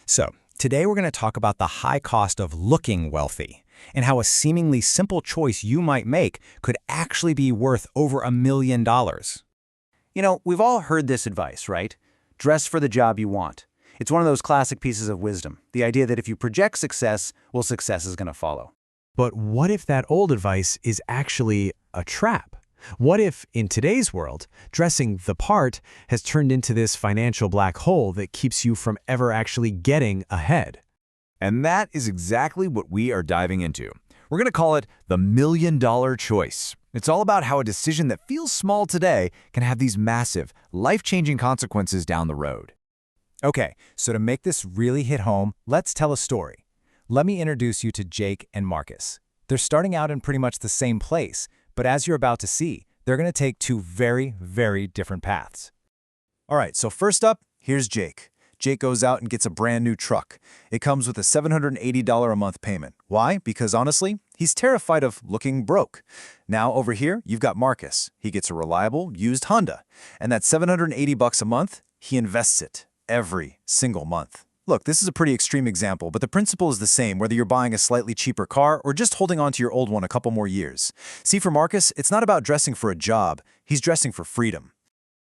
So, today we're going to talk about the high cost of looking wealthy and how a seemingly simple choice you might make could actually be worth over $1 million. We've all heard this advice, right? Dress for the job you want. It's one of those classic pieces of wisdom, the idea that if you project success, well, success is going to follow. But what if that old advice is actually a trap? What if, in today's world, dressing the part has turned into this financial black hole that keeps you from ever actually getting ahead? And that is exactly what we are diving into. We're going to call it the $1 million choice. It's all about how a decision that feels small today can have these massive, life-changing consequences down the road. Okay, so to make this really hit home, let's tell a story. Let me introduce you to Jake and Marcus. They're starting out in pretty much the same place, but as you're about to see, they're going to take two very, very different paths. All right, so first up, here's Jake. Jake goes out and gets a brand new truck. It comes with a $780 a month payment. Why? Because honestly, he's terrified of looking broke. Now over here, you've got Marcus. He gets a reliable, used Honda. And that $780 a month, he invests it every single month. Look, this is a pretty extreme example, but the principle is the same whether you're buying a slightly cheaper car or just holding on to your old one a couple more years. See, for Marcus, it's not about dressing for a job. He's dressing for freedom.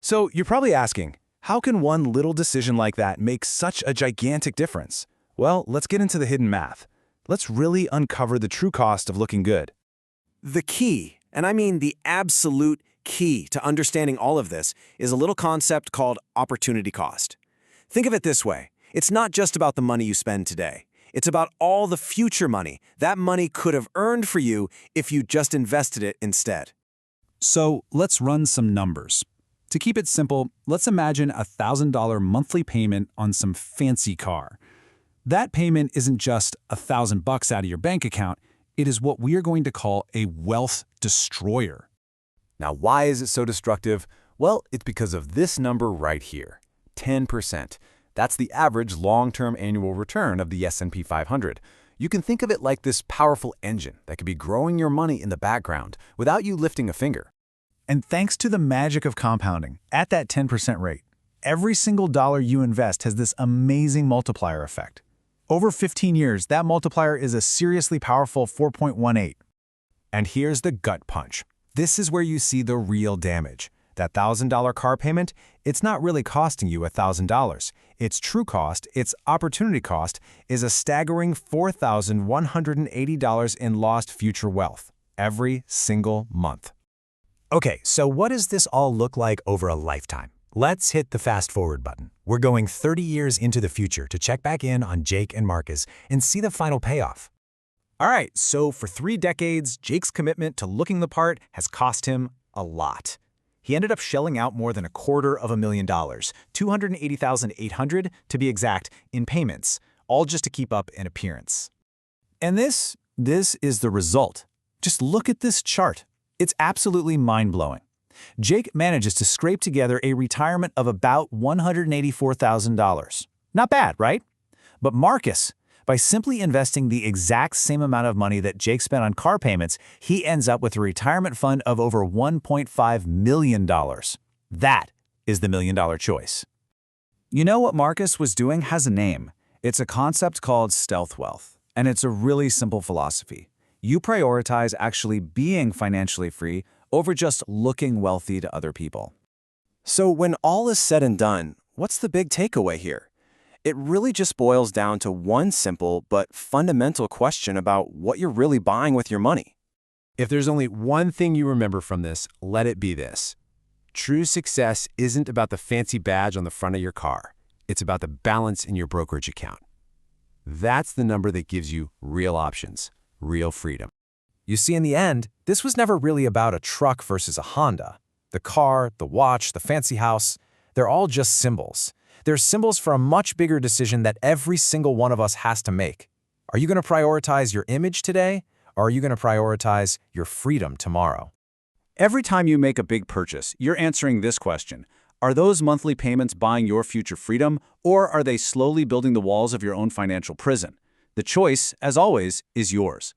So you're probably asking, how can one little decision like that make such a gigantic difference? Well, let's get into the hidden math. Let's really uncover the true cost of looking good. The key, and I mean the absolute key to understanding all of this, is a little concept called opportunity cost. Think of it this way. It's not just about the money you spend today. It's about all the future money that money could have earned for you if you just invested it instead. So let's run some numbers. To keep it simple, let's imagine a $1,000 monthly payment on some fancy car. That payment isn't just $1,000 out of your bank account, it is what we are going to call a wealth destroyer. Now, why is it so destructive? Well, it's because of this number right here, 10%. That's the average long-term annual return of the S&P 500. You can think of it like this powerful engine that could be growing your money in the background without you lifting a finger. And thanks to the magic of compounding, at that 10% rate, every single dollar you invest has this amazing multiplier effect. Over 15 years, that multiplier is a seriously powerful 4.18. And here's the gut punch. This is where you see the real damage. That $1,000 car payment, it's not really costing you $1,000. Its true cost, its opportunity cost, is a staggering $4,180 in lost future wealth every single month. Okay, so what does this all look like over a lifetime? Let's hit the fast forward button. We're going 30 years into the future to check back in on Jake and Marcus and see the final payoff. All right, so for 3 decades, Jake's commitment to looking the part has cost him a lot. He ended up shelling out more than $250,000, $280,800 to be exact, in payments, all just to keep up an appearance. And this is the result. Just look at this chart. It's absolutely mind-blowing. Jake manages to scrape together a retirement of about $184,000. Not bad, right? But Marcus, by simply investing the exact same amount of money that Jake spent on car payments, he ends up with a retirement fund of over $1.5 million. That is the $1 million choice. You know what Marcus was doing has a name. It's a concept called stealth wealth, and it's a really simple philosophy. You prioritize actually being financially free over just looking wealthy to other people. So when all is said and done, what's the big takeaway here? It really just boils down to one simple but fundamental question about what you're really buying with your money. If there's only one thing you remember from this, let it be this. True success isn't about the fancy badge on the front of your car. It's about the balance in your brokerage account. That's the number that gives you real options, real freedom. You see, in the end, this was never really about a truck versus a Honda. The car, the watch, the fancy house, they're all just symbols. They're symbols for a much bigger decision that every single one of us has to make. Are you going to prioritize your image today, or are you going to prioritize your freedom tomorrow? Every time you make a big purchase, you're answering this question. Are those monthly payments buying your future freedom, or are they slowly building the walls of your own financial prison? The choice, as always, is yours.